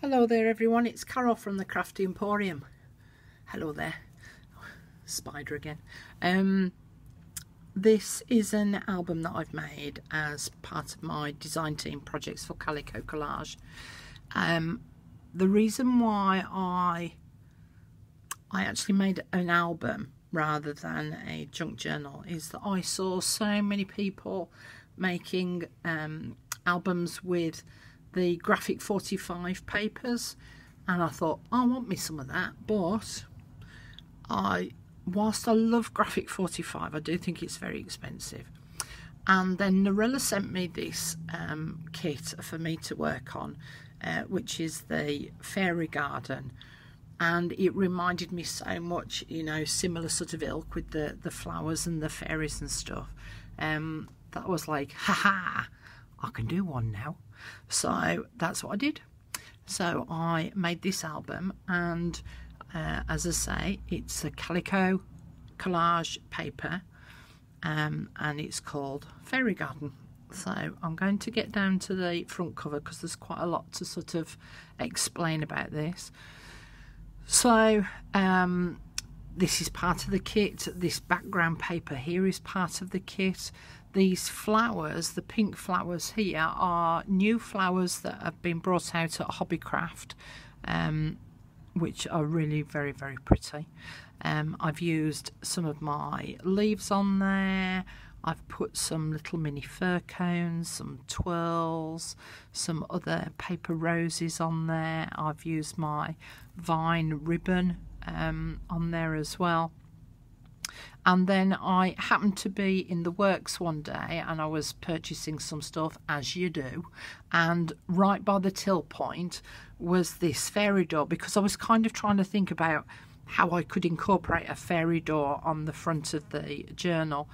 Hello there everyone, it's Carol from the Crafty Emporium. Hello there, spider again. This is an album that I've made as part of my design team projects for Calico Collage. The reason why I actually made an album rather than a junk journal is that I saw so many people making albums with the graphic 45 papers, and I thought, I want me some of that. But whilst I love graphic 45, I do think it's very expensive. And then Narella sent me this kit for me to work on, which is the fairy garden, and it reminded me so much, you know, similar sort of ilk with the flowers and the fairies and stuff. That was like, haha, I can do one now. So that's what I did. So I made this album, and as I say, it's a Calico Collage paper, and it's called Fairy Garden. So I'm going to get down to the front cover because there's quite a lot to sort of explain about this. So this is part of the kit. This background paper here is part of the kit. These flowers, the pink flowers here, are new flowers that have been brought out at Hobbycraft, which are really very, very pretty. I've used some of my leaves on there. I've put some little mini fir cones, some twirls, some other paper roses on there. I've used my vine ribbon on there as well. And then I happened to be in the works one day, and I was purchasing some stuff, as you do, and right by the till point was this fairy door, because I was kind of trying to think about how I could incorporate a fairy door on the front of the journal.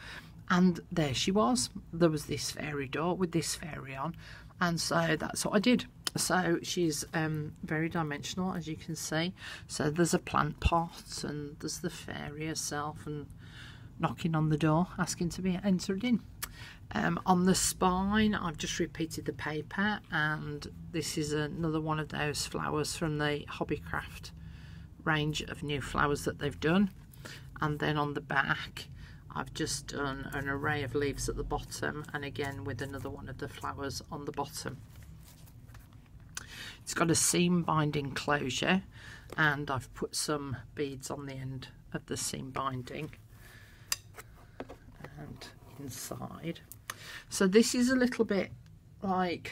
And there she was. There was this fairy door with this fairy on, and so that's what I did. So she's very dimensional, as you can see. So there's a plant pot, and there's the fairy herself, and knocking on the door asking to be entered in. On the spine I've just repeated the paper, and this is another one of those flowers from the Hobbycraft range of new flowers that they've done. And then on the back I've just done an array of leaves at the bottom, and again with another one of the flowers on the bottom. It's got a seam binding closure, and I've put some beads on the end of the seam binding and inside. So this is a little bit like,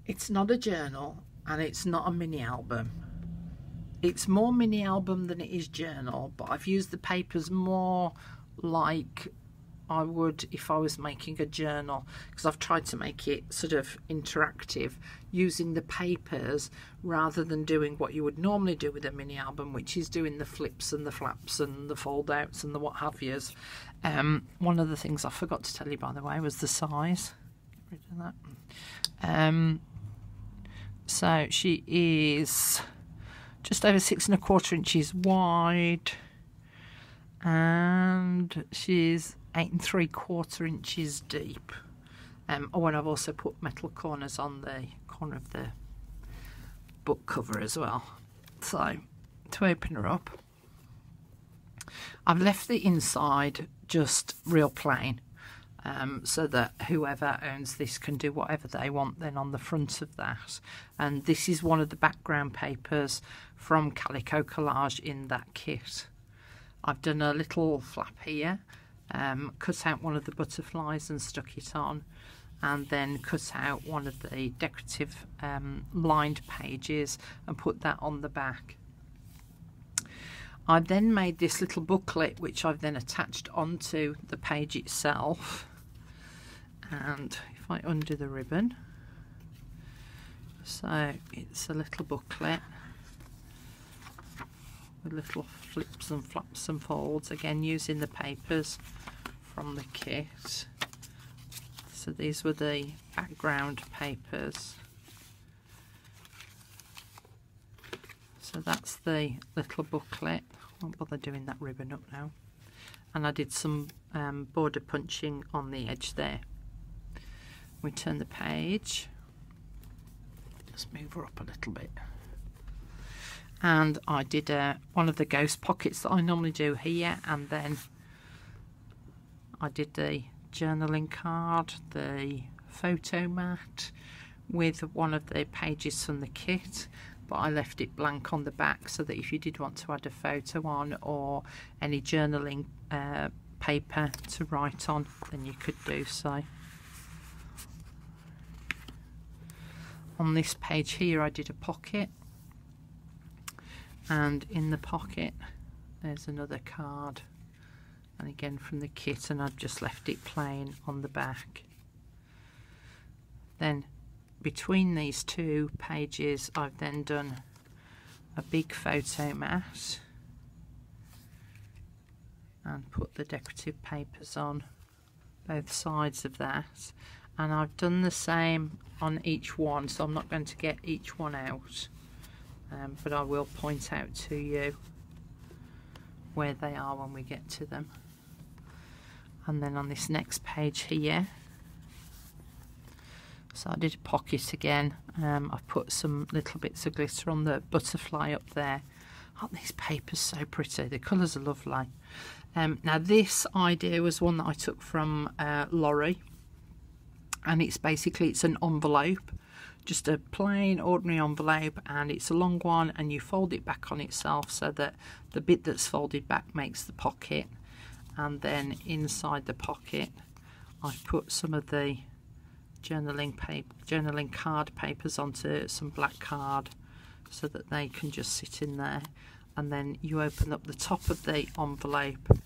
it's not a journal and it's not a mini album. It's more mini album than it is journal, but I've used the papers more like I would if I was making a journal, because I've tried to make it sort of interactive using the papers rather than doing what you would normally do with a mini album, which is doing the flips and the flaps and the fold outs and the what have yous. One of the things I forgot to tell you, by the way, was the size. Get rid of that. So she is just over 6 1/4 inches wide, and she's 8 3/4 inches deep. Oh, and I've also put metal corners on the corner of the book cover as well. So to open her up, I've left the inside just real plain, so that whoever owns this can do whatever they want then on the front of that. And this is one of the background papers from Calico Collage in that kit. I've done a little flap here, cut out one of the butterflies and stuck it on, and then cut out one of the decorative lined pages and put that on the back. I then made this little booklet, which I've then attached onto the page itself. And if I undo the ribbon, so it's a little booklet with little flips and flaps and folds, again using the papers from the kit. So these were the background papers. So that's the little booklet. I won't bother doing that ribbon up now. And I did some border punching on the edge there. We turn the page, Just move her up a little bit. And I did one of the ghost pockets that I normally do here, and then I did the journaling card, the photo mat with one of the pages from the kit, but I left it blank on the back so that if you did want to add a photo on or any journaling paper to write on, then you could do so. On this page here I did a pocket, and in the pocket there's another card, and again from the kit, and I've just left it plain on the back. Then between these two pages I've then done a big photo mat and put the decorative papers on both sides of that, and I've done the same on each one, so I'm not going to get each one out, but I will point out to you where they are when we get to them. And then on this next page here, so I did a pocket again. I've put some little bits of glitter on the butterfly up there. Aren't these papers so pretty? The colours are lovely. Now this idea was one that I took from Laurie, and it's an envelope, just a plain ordinary envelope, and it's a long one, and you fold it back on itself so that the bit that's folded back makes the pocket, and then inside the pocket I've put some of the journaling card papers onto some black card so that they can just sit in there, and then you open up the top of the envelope,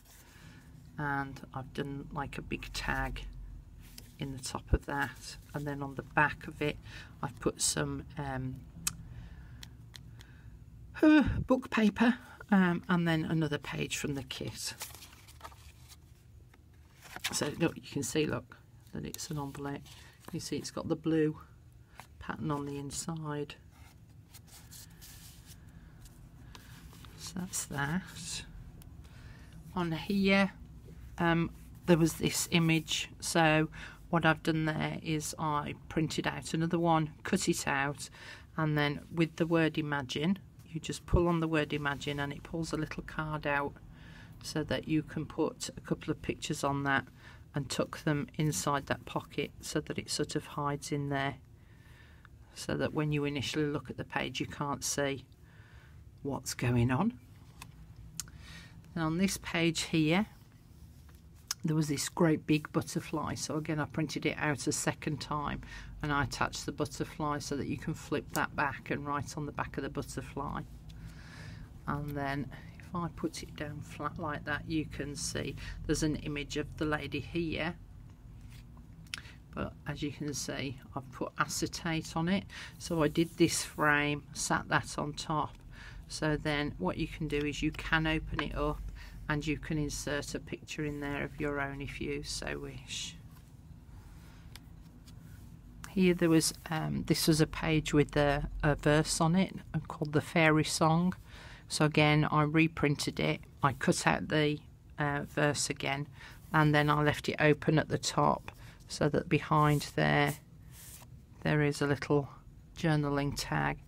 and I've done like a big tag in the top of that, and then on the back of it I've put some book paper, and then another page from the kit. So look, you can see, look, that it's an envelope. You see it's got the blue pattern on the inside. So that's that. On here there was this image, so what I've done there is I printed out another one, cut it out, and then with the word imagine, you just pull on the word imagine and it pulls a little card out so that you can put a couple of pictures on that and tuck them inside that pocket so that it sort of hides in there, so that when you initially look at the page you can't see what's going on. And on this page here there was this great big butterfly, so again I printed it out a second time and I attached the butterfly so that you can flip that back and write on the back of the butterfly. And then if I put it down flat like that, you can see there's an image of the lady here, but as you can see I've put acetate on it, so I did this frame, sat that on top, so then what you can do is you can open it up and you can insert a picture in there of your own if you so wish. Here there was this was a page with a verse on it called the Fairy Song. So again I reprinted it, I cut out the verse again, and then I left it open at the top so that behind there is a little journaling tag,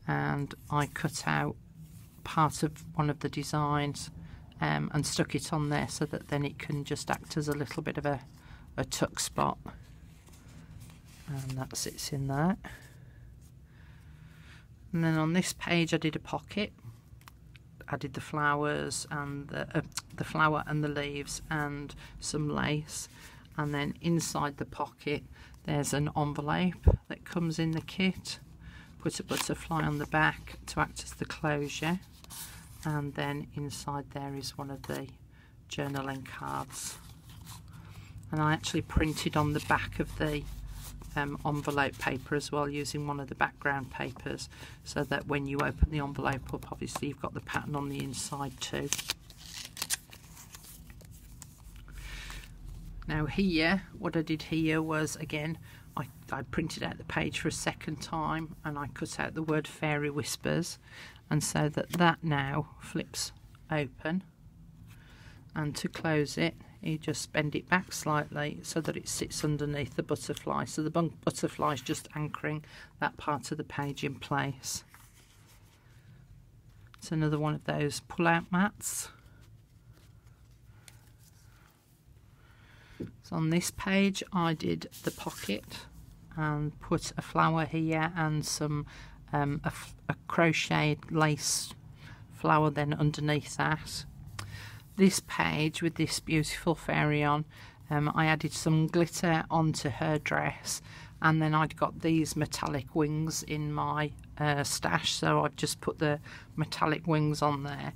and I cut out part of one of the designs and stuck it on there so that then it can just act as a little bit of a tuck spot, and that sits in there. And then on this page I did a pocket. I did the flowers and the flower and the leaves and some lace, and then inside the pocket there's an envelope that comes in the kit. Put a butterfly on the back to act as the closure, and then inside there is one of the journaling cards, and I actually printed on the back of the envelope paper as well, using one of the background papers, so that when you open the envelope up, obviously you've got the pattern on the inside too. Now here, what I did here was, again, I printed out the page for a second time and I cut out the word Fairy Whispers, and so that now flips open, and to close it you just bend it back slightly so that it sits underneath the butterfly, so the butterfly is just anchoring that part of the page in place. It's another one of those pull-out mats. So on this page I did the pocket and put a flower here and some a crocheted lace flower then underneath that. This page with this beautiful fairy on, I added some glitter onto her dress, and then I'd got these metallic wings in my stash, so I've just put the metallic wings on there,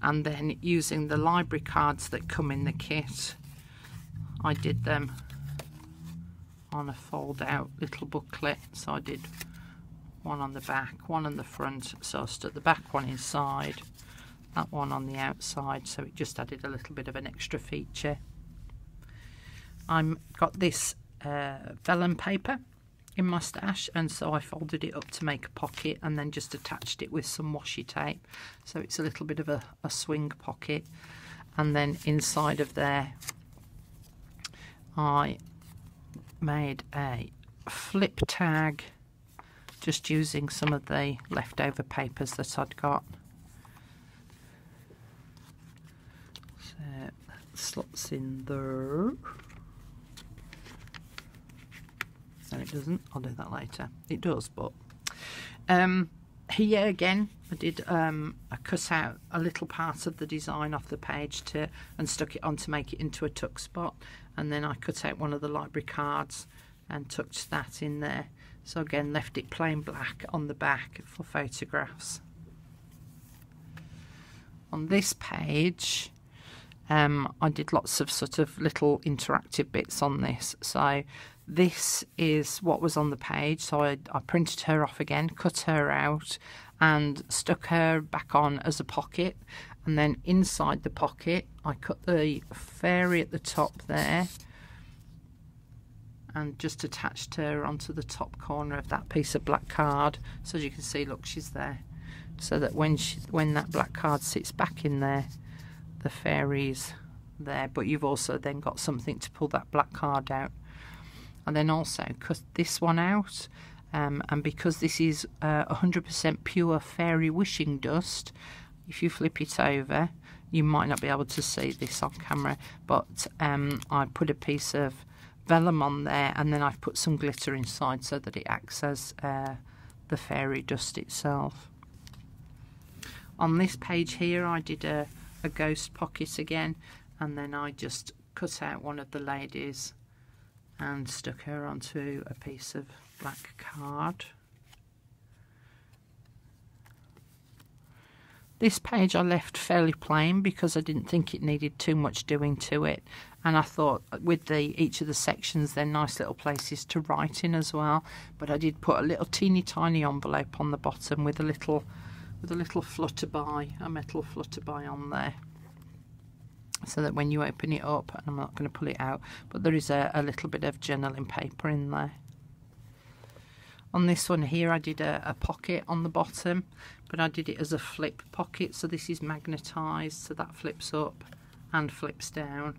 and then using the library cards that come in the kit, I did them on a fold out little booklet. So I did one on the back, one on the front, so I stuck the back one inside, that one on the outside, so it just added a little bit of an extra feature. I've got this vellum paper in my stash, and so I folded it up to make a pocket and then just attached it with some washi tape, so it's a little bit of a swing pocket. And then inside of there I made a flip tag just using some of the leftover papers that I'd got. So that slots in there. No, it doesn't. I'll do that later. It does, but here again I did I cut out a little part of the design off the page and stuck it on to make it into a tuck spot, and then I cut out one of the library cards and tucked that in there. So again, left it plain black on the back for photographs. On this page I did lots of sort of little interactive bits on this. So this is what was on the page, so I printed her off again, cut her out and stuck her back on as a pocket, and then inside the pocket I cut the fairy at the top there and just attached her onto the top corner of that piece of black card. So as you can see, look, she's there, so that when that black card sits back in there, the fairy's there, but you've also then got something to pull that black card out. And then also cut this one out, and because this is 100% pure fairy wishing dust, if you flip it over, you might not be able to see this on camera, but I put a piece of vellum on there, and then I've put some glitter inside so that it acts as the fairy dust itself. On this page here I did a ghost pocket again, and then I just cut out one of the ladies and stuck her onto a piece of black card. This page I left fairly plain because I didn't think it needed too much doing to it, and I thought with each of the sections they're nice little places to write in as well, but I did put a little teeny tiny envelope on the bottom with a little flutterby, a metal flutterby on there, so that when you open it up, and I'm not going to pull it out, but there is a little bit of journaling paper in there. On this one here I did a pocket on the bottom, but I did it as a flip pocket, so this is magnetised, so that flips up and flips down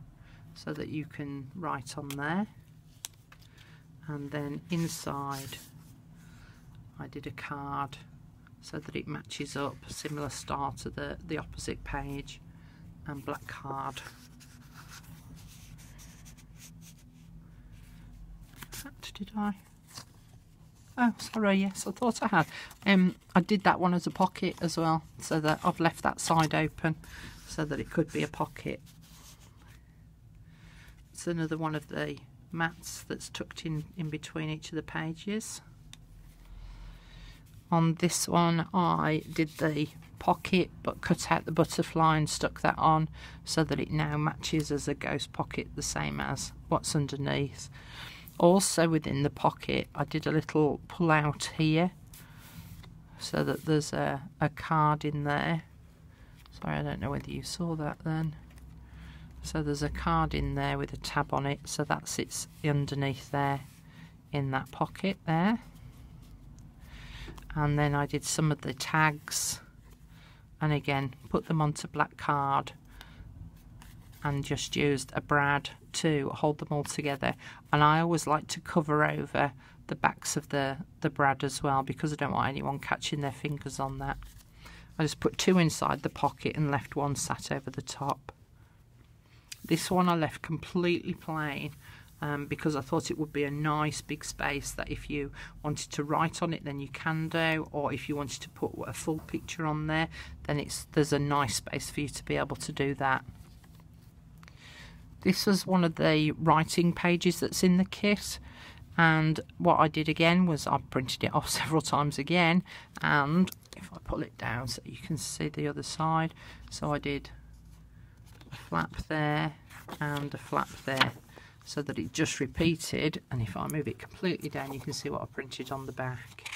so that you can write on there. And then inside I did a card so that it matches up, similar style to the opposite page, and black card. Did I? Oh, sorry, yes, I thought I had. I did that one as a pocket as well, so that I've left that side open so that it could be a pocket. It's another one of the mats that's tucked in between each of the pages. On this one I did the pocket but cut out the butterfly and stuck that on so that it now matches as a ghost pocket, the same as what's underneath. Also within the pocket I did a little pull out here so that there's a card in there. Sorry, I don't know whether you saw that then. So there's a card in there with a tab on it, so that sits underneath there in that pocket there. And then I did some of the tags and again put them onto black card and just used a brad to hold them all together. And I always like to cover over the backs of the brad as well, because I don't want anyone catching their fingers on that. I just put 2 inside the pocket and left 1 sat over the top. This one I left completely plain because I thought it would be a nice big space that if you wanted to write on it, then you can do, or if you wanted to put a full picture on there, then there's a nice space for you to be able to do that. This was one of the writing pages that's in the kit, and what I did again was I printed it off several times again, and if I pull it down so you can see the other side, so I did a flap there and a flap there, so that it just repeated. And if I move it completely down, you can see what I printed on the back.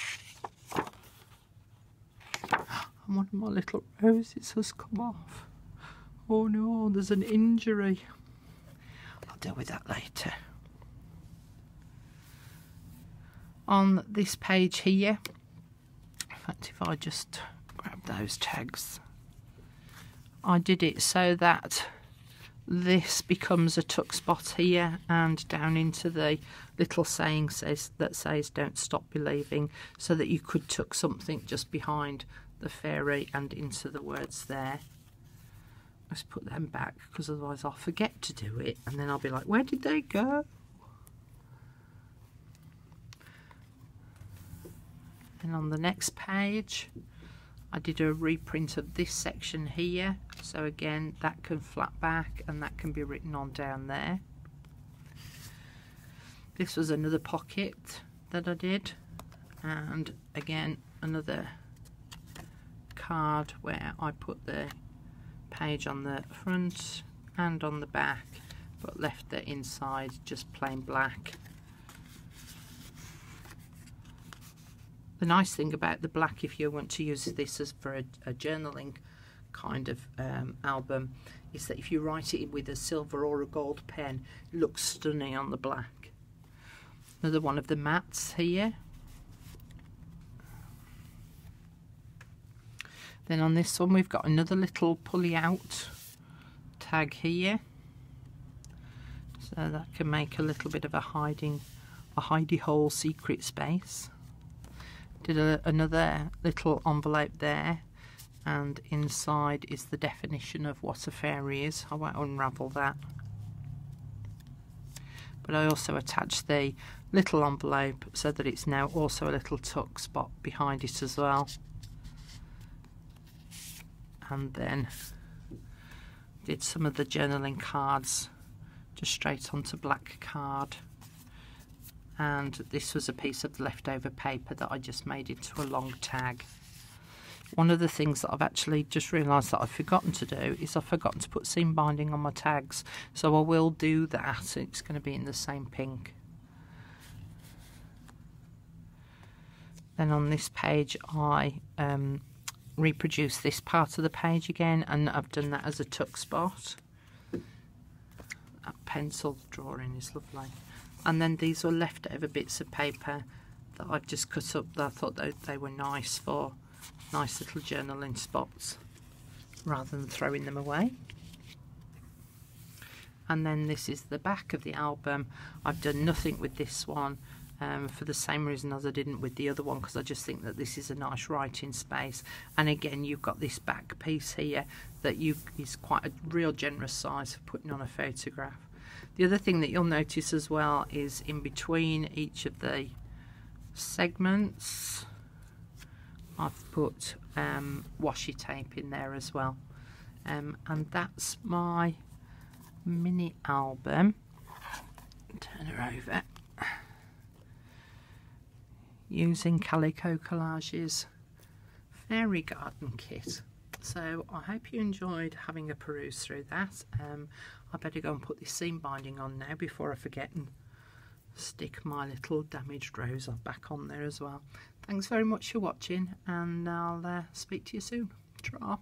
And one of my little roses has come off. Oh no, there's an injury. I'll deal with that later. On this page here, in fact, if I just grab those tags, I did it so that this becomes a tuck spot here, and down into the little saying that says don't stop believing, so that you could tuck something just behind the fairy and into the words there. Let's put them back, because otherwise I'll forget to do it and then I'll be like, where did they go? And on the next page I did a reprint of this section here, so again that can flap back and that can be written on down there. This was another pocket that I did, and again another card where I put the page on the front and on the back, but left the inside just plain black. The nice thing about the black, if you want to use this as for a journaling kind of album, is that if you write it with a silver or a gold pen, it looks stunning on the black. Another one of the mats here. Then on this one we've got another little pulley out tag here, so that can make a little bit of a hidey hole secret space. Did another little envelope there, and inside is the definition of what a fairy is. I won't unravel that, but I also attached the little envelope so that it's now also a little tuck spot behind it as well. And then did some of the journaling cards just straight onto black card, and this was a piece of leftover paper that I just made into a long tag. One of the things that I've actually just realised that I've forgotten to do is I've forgotten to put seam binding on my tags, so I will do that. It's going to be in the same pink. Then on this page I reproduce this part of the page again, and I've done that as a tuck spot. That pencil drawing is lovely. And then these were leftover bits of paper that I've just cut up that I thought they were nice for nice little journaling spots rather than throwing them away. And then this is the back of the album. I've done nothing with this one for the same reason as I didn't with the other one, because I just think that this is a nice writing space. And again, you've got this back piece here that is quite a real generous size for putting on a photograph. The other thing that you'll notice as well is in between each of the segments I've put washi tape in there as well, and that's my mini album. Turn her over. Using Calico Collage's Fairy Garden Kit. So I hope you enjoyed having a peruse through that. I better go and put this seam binding on now before I forget and stick my little damaged rose back on there as well. Thanks very much for watching, and I'll speak to you soon. Ta-ra.